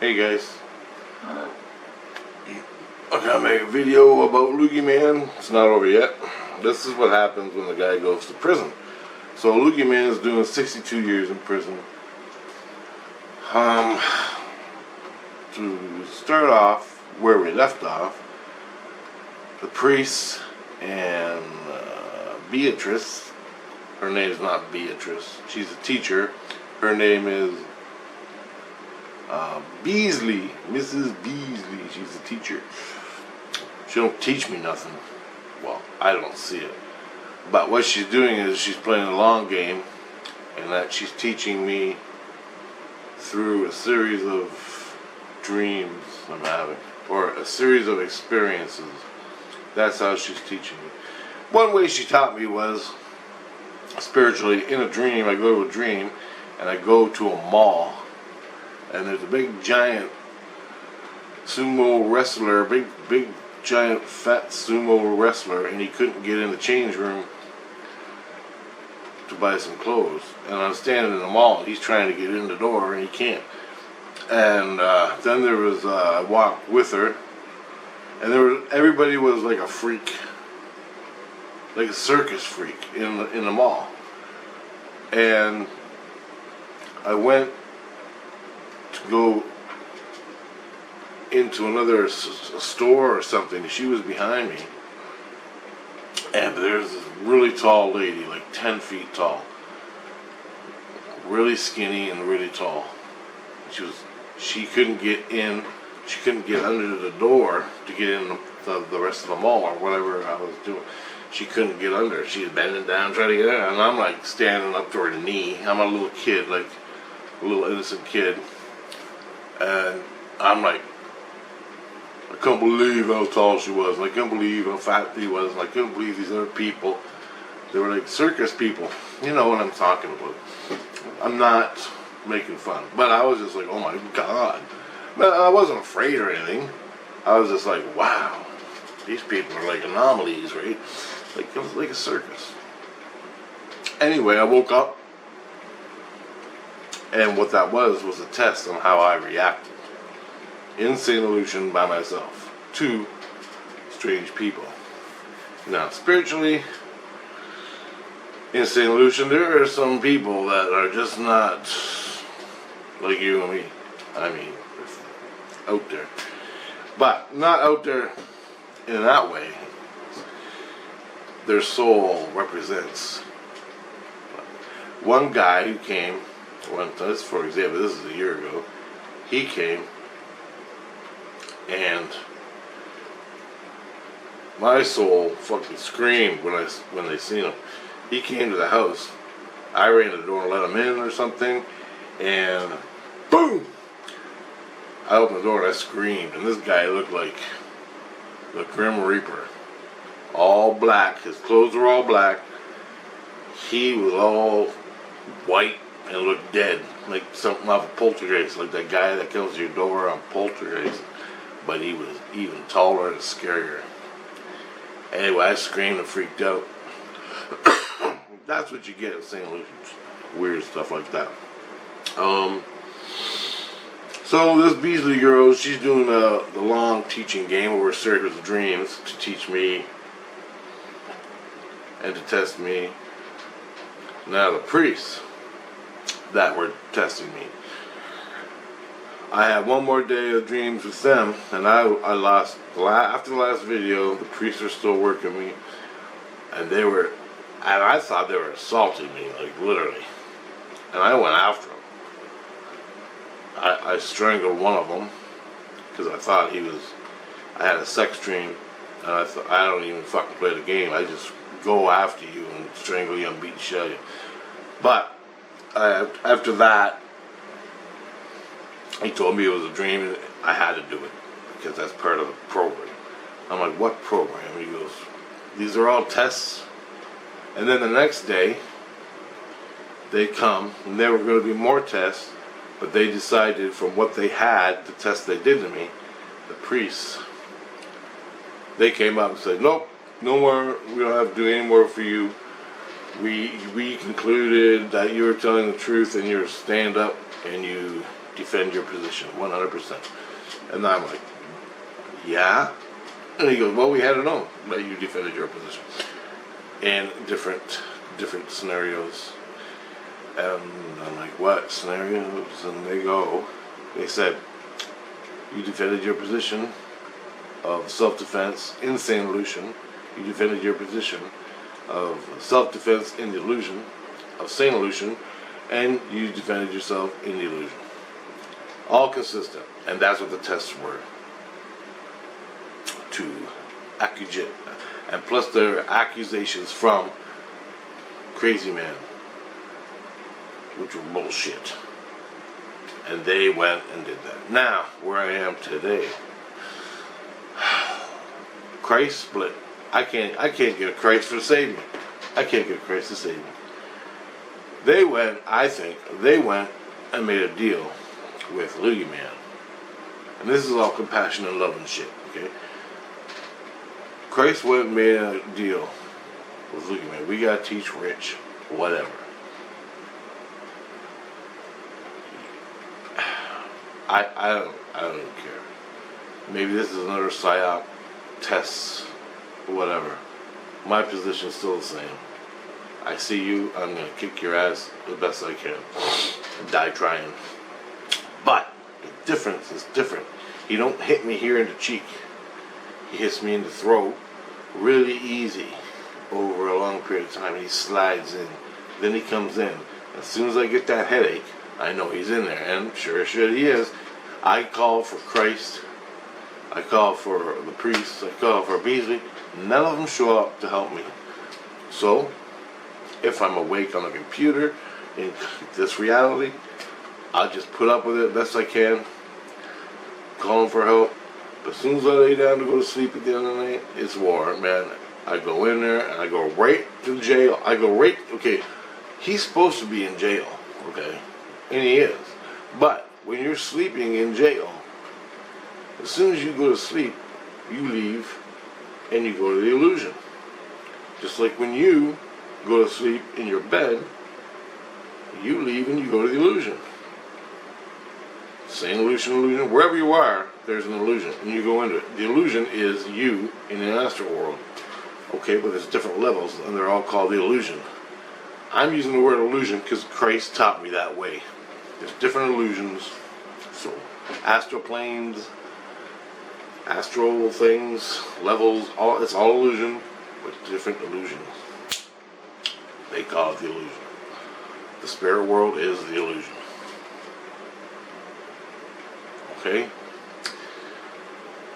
Hey guys, I'm gonna make a video about Loogie Man. It's not over yet. This is what happens when the guy goes to prison. So Loogie Man is doing 62 years in prison. To start off where we left off, the priest and Beatrice. Her name's not Beatrice. She's a teacher. Her name is Beasley, Mrs. Beasley. She's a teacher. She don't teach me nothing. Well, I don't see it. But what she's doing is she's playing a long game, and that she's teaching me through a series of dreams I'm having, or a series of experiences. That's how she's teaching me. One way she taught me was spiritually. In a dream, I go to a dream, and I go to a mall, and there's a big giant sumo wrestler, big giant fat sumo wrestler, and he couldn't get in the change room to buy some clothes. And I'm standing in the mall, he's trying to get in the door and he can't. And then there was I walked with her, and everybody was like a freak, like a circus freak in the mall. And I went to go into another store or something. She was behind me, and there's this really tall lady, like 10 feet tall, really skinny and really tall. She couldn't get in. She couldn't get under the door to get in the rest of the mall or whatever I was doing. She couldn't get under. She was bending down trying to get in, and I'm like standing up to her knee. I'm a little kid, like a little innocent kid, and I'm like, I couldn't believe how tall she was, and I couldn't believe how fat he was, and I couldn't believe these other people. They were like circus people. You know what I'm talking about. I'm not making fun, but I was just like, oh my God. But I wasn't afraid or anything. I was just like, wow, these people are like anomalies, right? Like it was like a circus. Anyway, I woke up, and what that was a test on how I reacted in St. Lucian by myself to strange people. Now, spiritually, in St. Lucian, there are some people that are just not like you and me. I mean, out there. But not out there in that way. Their soul represents. One guy who came, for example, this is a year ago, he came, and my soul fucking screamed when they seen him. He came to the house. I ran the door and let him in or something, and boom! I opened the door and I screamed, and this guy looked like the Grim Reaper. All black. His clothes were all black. He was all white and looked dead, like something off of Poltergeist, like that guy that comes to your door on Poltergeist. But he was even taller and scarier. Anyway, I screamed and freaked out. That's what you get at St. Lucian's. Weird stuff like that. So this Beasley girl, she's doing the long teaching game over a series of dreams to teach me and to test me. Now the priests that were testing me, I had one more day of dreams with them, and I lost. After the last video, the priests were still working me, and I thought they were assaulting me, like literally, and I went after them. I strangled one of them because I thought I had a sex dream, and I thought, I don't even fucking play the game. I just go after you and strangle you and beat the shit out of you. But after that, he told me it was a dream, and I had to do it because that's part of the program. I'm like, what program? And he goes, these are all tests. And then the next day, they come, and there were going to be more tests, but they decided from what they had, the test they did to me, the priests, they came up and said, nope, no more, we don't have to do any more for you. We concluded that you were telling the truth, and you're stand up, and you defend your position 100%. And I'm like, yeah. And he goes, well, we had to know that you defended your position in different scenarios. And I'm like, what scenarios? And they said, you defended your position of self-defense in St. Lucian. You defended your position of self-defense in the illusion of St. Lucian, and you defended yourself in the illusion. All consistent. And that's what the tests were. To accusate. And plus there are accusations from Crazy Man, which were bullshit. And they went and did that. Now, where I am today, Christ split. I can't get a Christ to save me. I can't get a Christ to save me. They went and made a deal with Loogie Man. And this is all compassion and love and shit, okay? Christ went and made a deal with Loogie Man. We gotta teach Rich, whatever. I don't even care. Maybe this is another psyop test, whatever. My position is still the same. I see you, I'm gonna kick your ass the best I can. Die trying. But the difference is different. He don't hit me here in the cheek. He hits me in the throat really easy over a long period of time. He slides in. Then he comes in. As soon as I get that headache, I know he's in there. And sure as shit he is. I call for Christ. I call for the priests. I call for Beasley. None of them show up to help me. So, if I'm awake on the computer in this reality, I'll just put up with it best I can. Call them for help. But as soon as I lay down to go to sleep at the end of the night, it's war, man. I go in there and I go right to jail. Okay, he's supposed to be in jail, okay? And he is. But when you're sleeping in jail, as soon as you go to sleep, you leave and you go to the illusion. Just like when you go to sleep in your bed, you leave and you go to the illusion. Same illusion, wherever you are, there's an illusion, and you go into it. The illusion is you in the astral world. Okay, but there's different levels, and they're all called the illusion. I'm using the word illusion because Christ taught me that way. There's different illusions. So, astral planes, astral things, levels, it's all illusion, but different illusions. They call it the illusion. The spirit world is the illusion. Okay?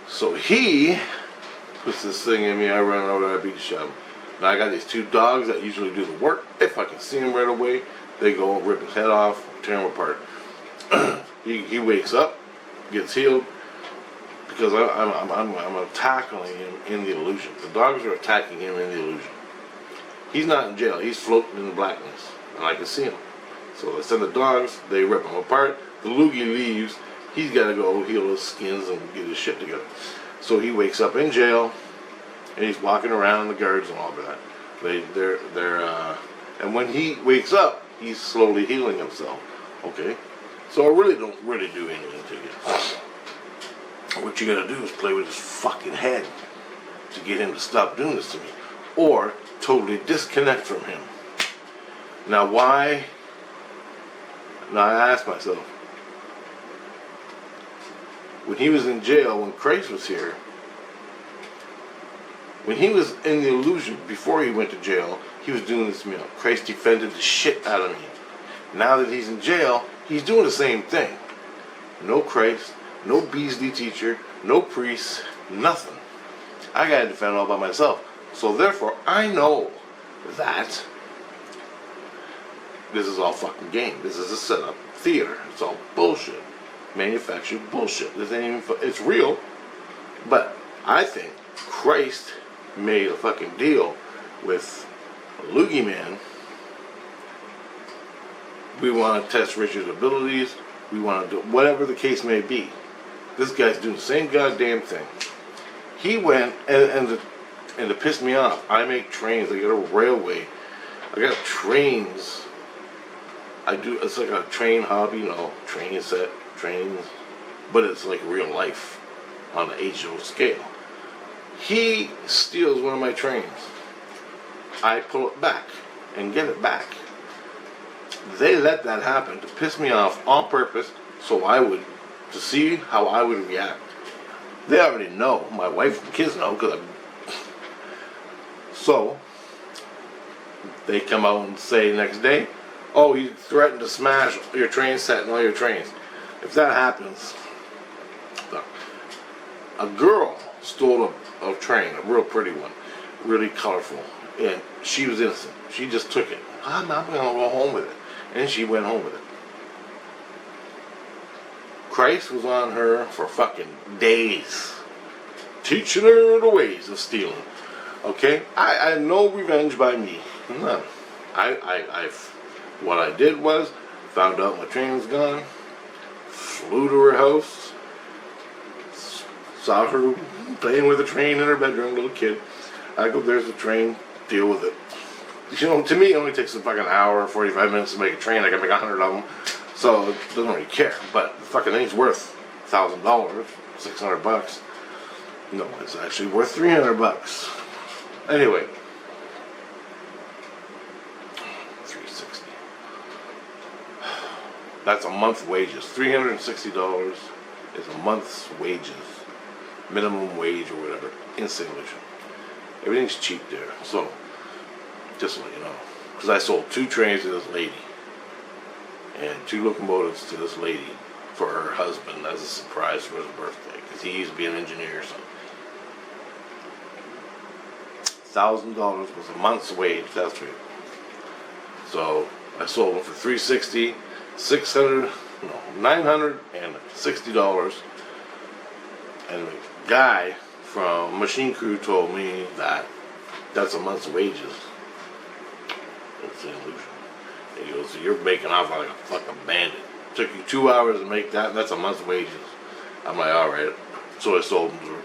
So he puts this thing in me, I run over there, I beat the shit out of him. Now I got these two dogs that usually do the work. If I can see him right away, they go rip his head off, tear him apart. He wakes up, gets healed, because I'm tackling him in the illusion. The dogs are attacking him in the illusion. He's not in jail, he's floating in the blackness, and I can see him. So I send the dogs, they rip him apart, the loogie leaves, he's got to go heal his skins and get his shit together. So he wakes up in jail, and he's walking around the guards and all that. And when he wakes up, he's slowly healing himself. Okay, so I really don't do anything to you. What you gotta do is play with his fucking head to get him to stop doing this to me, or totally disconnect from him. Now why? Now I ask myself, when he was in jail, when Christ was here, when he was in the illusion, before he went to jail, he was doing this to me. Christ defended the shit out of me. Now that he's in jail, he's doing the same thing. No Christ, no Beasley teacher, no priest, nothing. I gotta defend all by myself. So therefore, I know that this is all fucking game. This is a setup theater. It's all bullshit. Manufactured bullshit. This ain't even, it's real, but I think Christ made a fucking deal with Loogie Man. We want to test Richard's abilities. We want to do whatever the case may be. This guy's doing the same goddamn thing. He went and to piss me off, I make trains. I got a railway. I got trains. I do. It's like a train hobby, train set. trains, but it's like real life on the HO scale. He steals one of my trains. I pull it back and get it back. They let that happen to piss me off on purpose, to see how I would react. They already know. My wife and kids know, so they come out and say next day, "Oh, you threatened to smash your train set and all your trains." If that happens, a girl stole a train, a real pretty one, really colorful, and she was innocent. She just took it. I'm not going to go home with it. And she went home with it. Christ was on her for fucking days, teaching her the ways of stealing. Okay? I had no revenge by me. None. What I did was, found out my train was gone, flew to her house, saw her playing with a train in her bedroom, little kid. I go, "There's the train, deal with it." You know, to me, it only takes a fucking hour, 45 minutes to make a train. I can make 100 of them, so it doesn't really care. But the fucking thing's worth $1,000, $600. No, it's actually worth $300. Anyway, $360. That's a month's wages. $360 is a month's wages, minimum wage or whatever, in St. Lucia. Everything's cheap there, so just to let you know. Because I sold 2 trains to this lady and 2 locomotives to this lady for her husband as a surprise for his birthday, because he used to be an engineer or something. $1,000 was a month's wage, that's right. So I sold them for $360, $960, and the guy from Machine Crew told me that that's a month's wages. It's an illusion. He goes, "So you're making off like a fucking bandit. It took you 2 hours to make that, and that's a month's wages." I'm like, "Alright." So I sold them to her.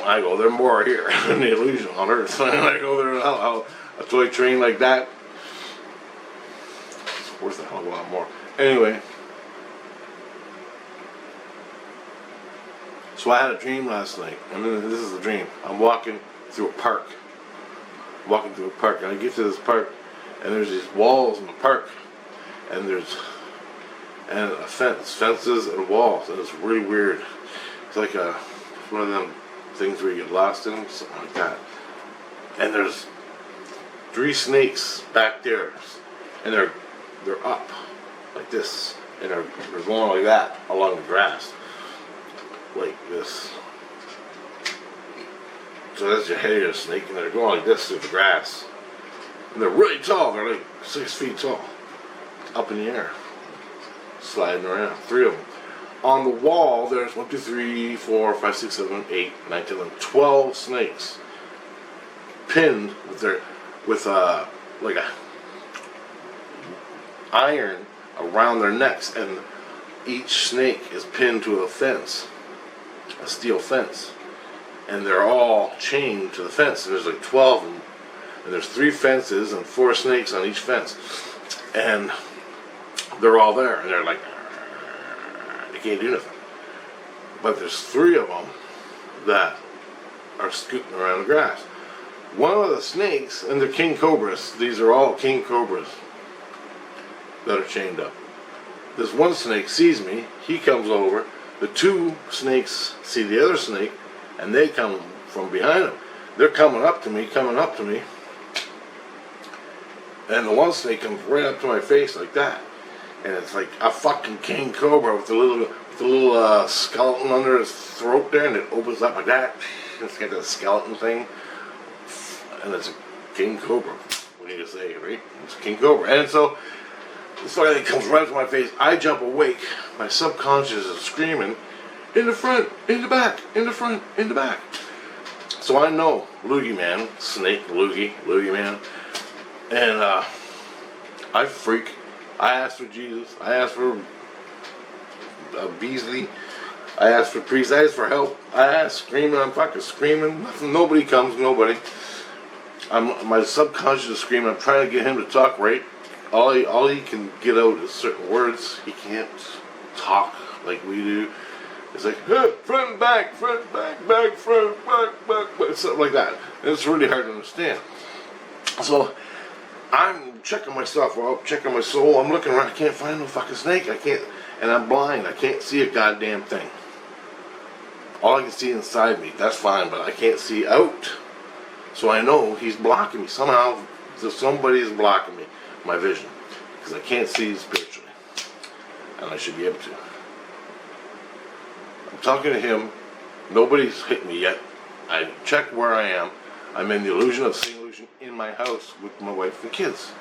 I go, "They're more here than the illusion on Earth." And I go there, a toy train like that, it's worth a hell of a lot more. Anyway, so I had a dream last night, and this is the dream. I'm walking through a park. And I get to this park, and there's these walls in the park, and there's a fences and walls, and it's really weird. It's like one of them things where you get lost in, something like that. And there's 3 snakes back there, and they're up like this, and they're going like that along the grass, like this. So that's your head of a snake, and they're going like this through the grass. And they're really tall, they're like 6 feet tall. Up in the air. Sliding around. 3 of them. On the wall, there's 1, 2, 3, 4, 5, 6, 7, 8, 9, 10, 11, 12 snakes. Pinned with like a iron around their necks, and each snake is pinned to a fence. A steel fence. And they're all chained to the fence. And there's like 12 of them. And there's 3 fences and 4 snakes on each fence. And they're all there. And they're like, they can't do nothing. But there's 3 of them that are scooting around the grass. One of the snakes, and they're king cobras. These are all king cobras that are chained up. This one snake sees me. He comes over. The 2 snakes see the other snake, and they come from behind him. They're coming up to me. And the one snake comes right up to my face like that. And it's like a fucking king cobra with the little skeleton under his throat there, and it opens up like that. It's got that skeleton thing. And it's a king cobra. What do you say, right? It's a king cobra. And so this fucking thing comes right up to my face. I jump awake. My subconscious is screaming, "In the front, in the back, in the front, in the back." So I know, Loogie Man, snake, Loogie Man. And I freak. I asked for Jesus. I asked for Beasley. I asked for priest. I asked for help. I asked, screaming. I'm fucking screaming. Nothing. Nobody comes. Nobody. My subconscious is screaming. I'm trying to get him to talk right. All he can get out is certain words. He can't. talk like we do. It's like, front, back, front, back, front, back, something like that. And it's really hard to understand. So I'm checking myself out, checking my soul. I'm looking around. I can't find no fucking snake. I can't, and I'm blind. I can't see a goddamn thing. All I can see inside me, that's fine, but I can't see out. So I know he's blocking me. Somehow, somebody is blocking me, my vision. Because I can't see spiritually. And I should be able to. I'm talking to him. Nobody's hit me yet. I checked where I am. I'm in the illusion of seeing illusion in my house with my wife and kids.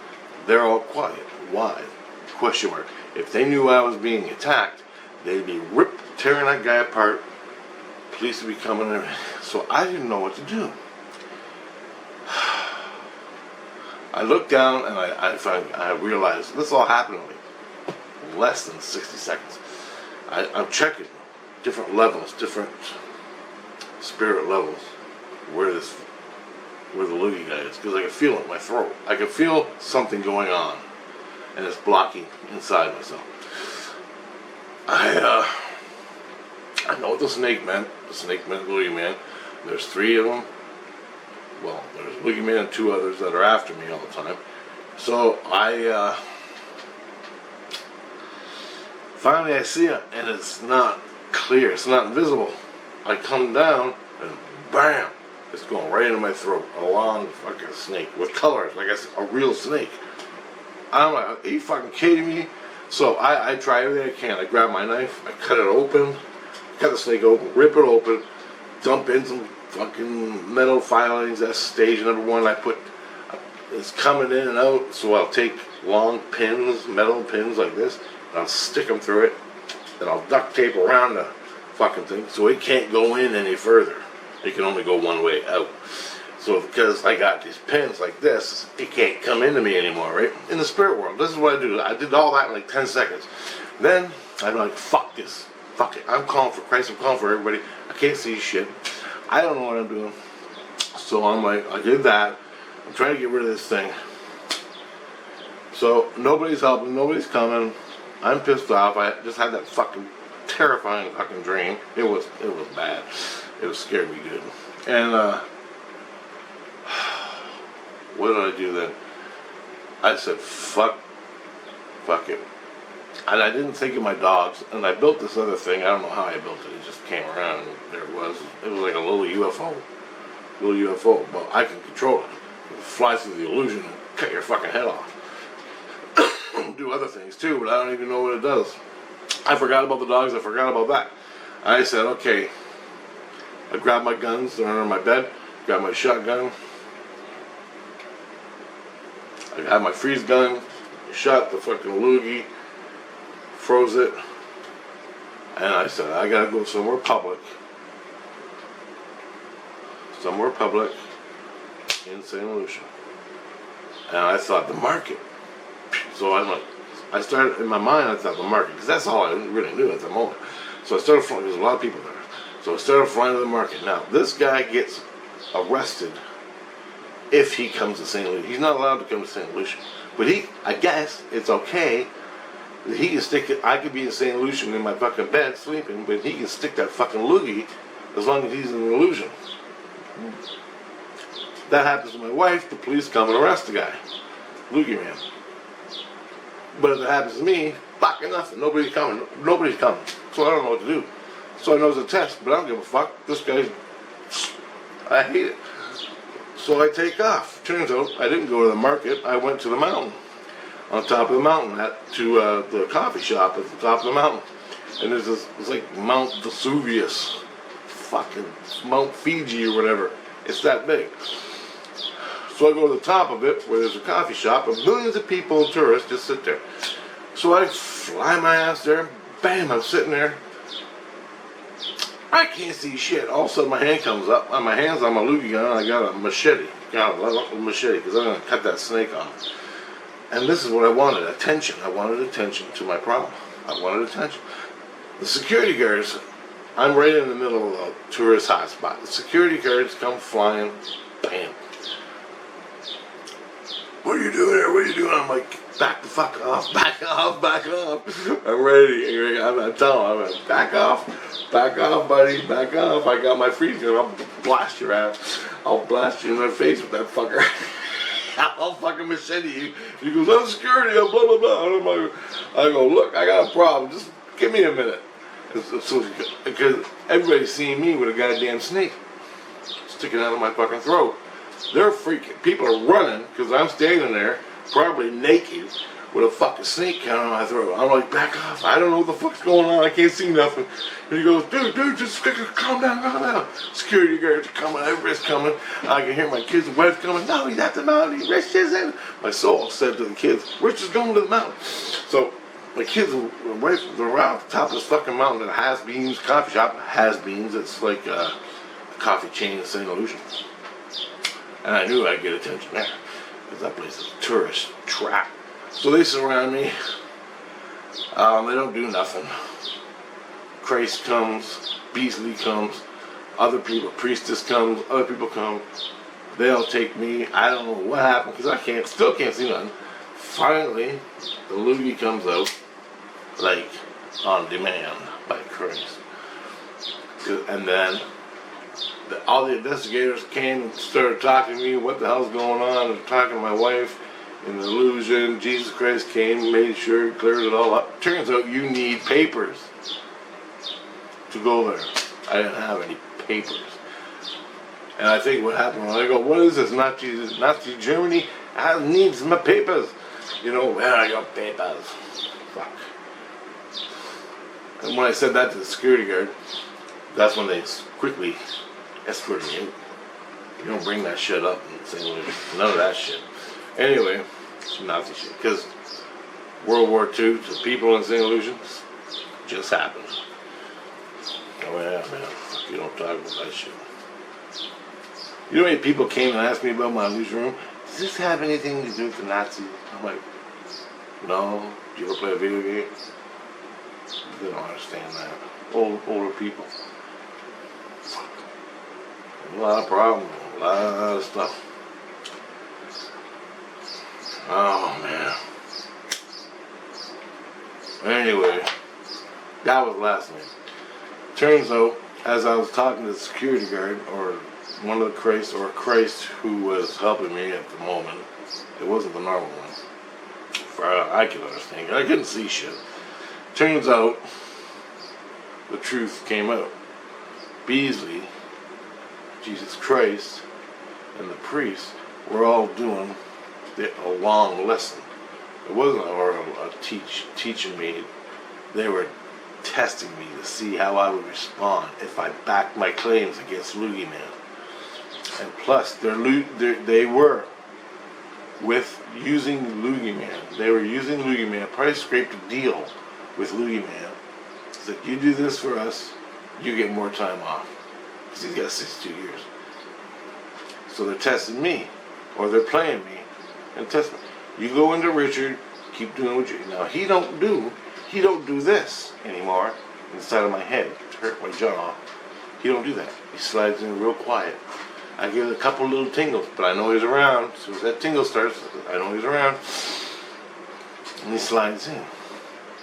They're all quiet. Why? Question mark. If they knew I was being attacked, they'd be tearing that guy apart. Police would be coming and everything. So I didn't know what to do. I looked down and I realized this all happened in less than 60 seconds. I'm checking different levels, different spirit levels, where the loogie guy is, because I can feel it in my throat. I can feel something going on, and it's blocking inside myself. I know what the snake meant. The snake meant loogie man. There's 3 of them. Well, there's loogie man and 2 others that are after me all the time. So finally I see it, and it's not clear. It's not visible. I come down, and bam! It's going right into my throat. A long fucking snake with colors, like a real snake. I'm like, are you fucking kidding me? So I try everything I can. I grab my knife, I cut it open, cut the snake open, rip it open, dump in some fucking metal filings. That's stage number 1. I put, it's coming in and out, so I'll take long pins, metal pins like this, and I'll stick them through it, then I'll duct tape around the fucking thing so it can't go in any further. It can only go one way out. So because I got these pins like this, it can't come into me anymore, right? In the spirit world, this is what I do. I did all that in like 10 seconds. Then I'm like, fuck this. Fuck it. I'm calling for Christ. I'm calling for everybody. I can't see shit. I don't know what I'm doing. So I'm like, I did that. I'm trying to get rid of this thing. So nobody's helping. Nobody's coming. I'm pissed off. I just had that fucking terrifying fucking dream. It was bad. It was scared me good. And what did I do then? I said, fuck it. And I didn't think of my dogs. And I built this other thing. I don't know how I built it. It just came around and there it was. It was like a little UFO. But I can control it. It flies through the illusion and cut your fucking head off. Do other things too, but I don't even know what it does. I forgot about the dogs. I forgot about that. I said, okay. I grabbed my guns, they're under my bed, grabbed my shotgun. I had my freeze gun, shot the fucking loogie, froze it, and I said, I gotta go somewhere public in St. Lucia. And I thought the market. So I'm like, I started, in my mind I thought the market, because that's all I really knew at the moment. So I started flying, there's a lot of people there. So I started flying to the market. Now, this guy gets arrested if he comes to St. Lucia. He's not allowed to come to St. Lucia. But I guess it's okay that he can stick it. I could be in St. Lucia in my fucking bed sleeping, but he can stick that fucking loogie as long as he's in an illusion. That happens to my wife, the police come and arrest the guy. Loogie man. But if it happens to me, fucking nothing. Nobody's coming. So I don't know what to do. So I know it's a test, but I don't give a fuck. This guy's, I hate it. So I take off. Turns out I didn't go to the market. I went to the mountain. On top of the mountain, to the coffee shop at the top of the mountain. And there's this, it's like Mount Vesuvius. Fucking Mount Fiji or whatever. It's that big. So I go to the top of it where there's a coffee shop and millions of people and tourists just sit there. So I fly my ass there. Bam, I'm sitting there. I can't see shit. All of a sudden my hand comes up. On my hand's on my loogie gun and I got a machete. Got a machete because I'm going to cut that snake off. And this is what I wanted. Attention. I wanted attention to my problem. I wanted attention. The security guards, I'm right in the middle of a tourist hotspot. The security guards come flying. Bam. What are you doing here? What are you doing? I'm like, back the fuck off, back off, back off. I'm ready. I'm telling him, I'm like, back off, buddy, back off. I got my freeze gun. I'll blast your ass. I'll blast you in the face with that fucker. I'll fucking machete you. He goes, I'm security, blah, blah, blah. And I'm like, I go, look, I got a problem. Just give me a minute. Because everybody's seeing me with a goddamn snake sticking out of my fucking throat. They're freaking. People are running because I'm standing there, probably naked, with a fucking snake coming out of my throat. I'm like, back off. I don't know what the fuck's going on. I can't see nothing. And he goes, dude, just calm down, calm down. Security guards are coming. Everybody's coming. I can hear my kids' wife coming. No, he's at the mountain. Rich is in. My soul said to the kids, Rich is going to the mountain. So my kids were around the top of this fucking mountain at Has Beans coffee shop. Has Beans. It's like a coffee chain in St. Lucia. And I knew I'd get attention there because that place is a tourist trap. So they surround me. They don't do nothing. Christ comes, Beasley comes, other people, Priestess comes, other people come. They'll take me. I don't know what happened because I still can't see nothing. Finally, the loogie comes out, like on demand by Christ. And then all the investigators came and started talking to me. What the hell's going on? They're talking to my wife. In the illusion, Jesus Christ came, made sure, cleared it all up. Turns out you need papers to go there. I didn't have any papers. And I think what happened when I go, what is this, Nazi Germany? I need my papers. You know, where are your papers? Fuck. And when I said that to the security guard, that's when they quickly escorted me out. You don't bring that shit up and say, none of that shit. Anyway, some Nazi shit. Because World War II, the people in St. Lucia, just happened. Oh yeah, man. You don't talk about that shit. You know how many people came and asked me about my newsroom? Does this have anything to do with the Nazis? I'm like, no. Do you ever play a video game? They don't understand that. Older people. Fuck. A lot of problems. A lot of stuff. Oh, man. Anyway, that was last night. Turns out, as I was talking to the security guard, or one of the Christ, or Christ who was helping me at the moment, it wasn't the normal one. I could understand. I couldn't see shit. Turns out, the truth came out. Beasley, Jesus Christ, and the priest were all doing a long lesson. It wasn't a teaching me. They were testing me to see how I would respond if I backed my claims against Loogie Man. And plus, they were with using Loogie Man. They were using Loogie Man. Probably scraped a deal with Loogie Man. Said, you do this for us, you get more time off. Because he's got 62 years. So they're testing me, or they're playing me, and testing me. You go into Richard, keep doing what you. Now he don't do this anymore inside of my head to hurt my jaw. He don't do that. He slides in real quiet. I give it a couple little tingles, but I know he's around. As soon as that tingle starts, I know he's around. And he slides in.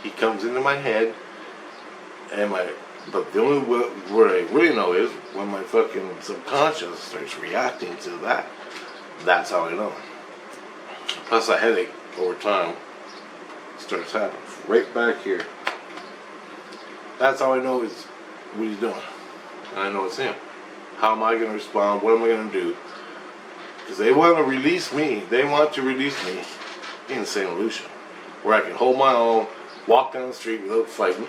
He comes into my head, but the only word I really know is when my fucking subconscious starts reacting to that. That's how I know. Plus a headache over time starts happening. Right back here. That's how I know is what he's doing. And I know it's him. How am I going to respond? What am I going to do? Because they want to release me. They want to release me in St. Lucia, where I can hold my own, walk down the street without fighting.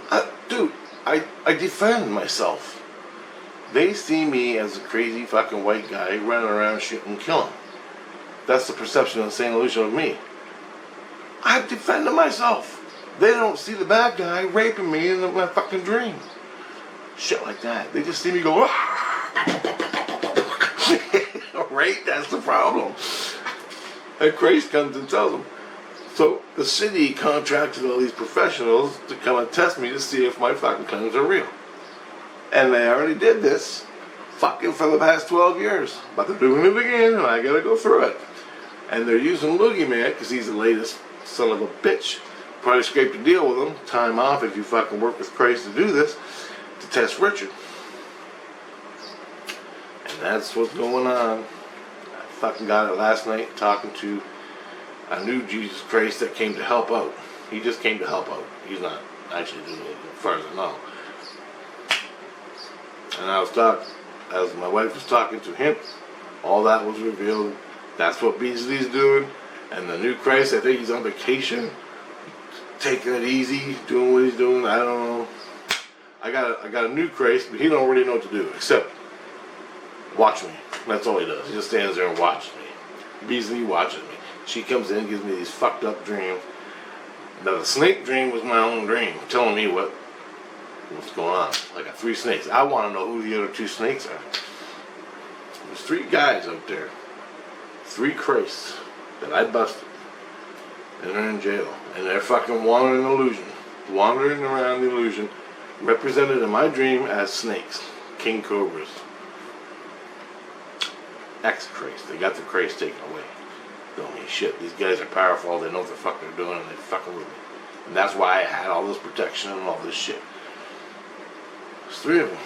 Dude, I defend myself. They see me as a crazy fucking white guy running around shooting and killing. That's the perception of St. Lucia of me. I've defended myself. They don't see the bad guy raping me in my fucking dream. Shit like that. They just see me go, right? That's the problem. And Christ comes and tells them. So the city contracted all these professionals to come and test me to see if my fucking claims are real. And they already did this fucking for the past 12 years. But they're doing it again, and I gotta go through it. And they're using Loogie Man, because he's the latest son of a bitch. Probably scraped a deal with him. Time off if you fucking work with Christ to do this. To test Richard. And that's what's going on. I fucking got it last night talking to a new Jesus Christ that came to help out. He just came to help out. He's not actually doing it as far as I know. And I was talking, as my wife was talking to him, all that was revealed. That's what Beasley's doing. And the new Christ, I think he's on vacation, taking it easy, doing what he's doing. I don't know. I got a new Christ, but he don't really know what to do except watch me. That's all he does. He just stands there and watches me. Beasley watches me. She comes in and gives me these fucked up dreams. Now the snake dream was my own dream, telling me what's going on. I got 3 snakes. I want to know who the other 2 snakes are. There's 3 guys out there. 3 Christs that I busted. And they're in jail. And they're fucking wandering illusion. Wandering around the illusion. Represented in my dream as snakes. King cobras. Ex-Christ. They got the Christ taken away. Don't mean shit. These guys are powerful. They know what the fuck they're doing and they're fucking with me. And that's why I had all this protection and all this shit. There's 3 of them.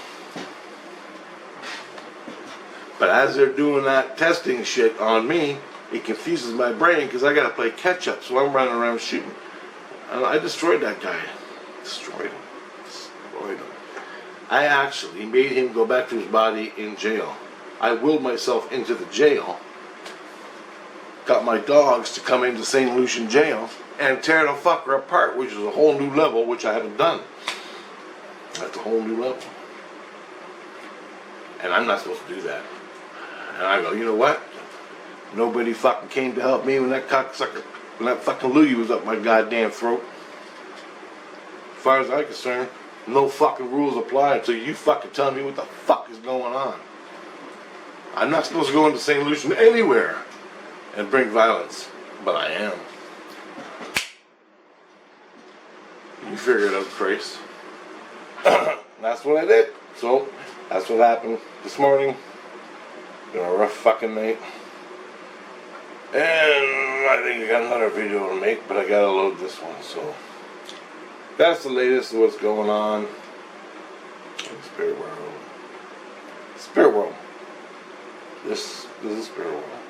But as they're doing that testing shit on me, it confuses my brain because I gotta play catch up. So I'm running around shooting. And I destroyed that guy. Destroyed him. I actually made him go back to his body in jail. I willed myself into the jail. Got my dogs to come into St. Lucian jail and tear the fucker apart, which is a whole new level, which I haven't done. That's a whole new level. And I'm not supposed to do that. And I go, you know what? Nobody fucking came to help me when that cocksucker, when that fucking Louie was up my goddamn throat. As far as I'm concerned, no fucking rules apply until you fucking tell me what the fuck is going on. I'm not supposed to go into St. Lucian anywhere and bring violence, but I am. You figure it out, Christ. That's what I did. So, that's what happened this morning. Been a rough fucking night. And I think I got another video to make, but I gotta load this one, so. That's the latest of what's going on in the spirit world. Spirit world. This is the spirit world.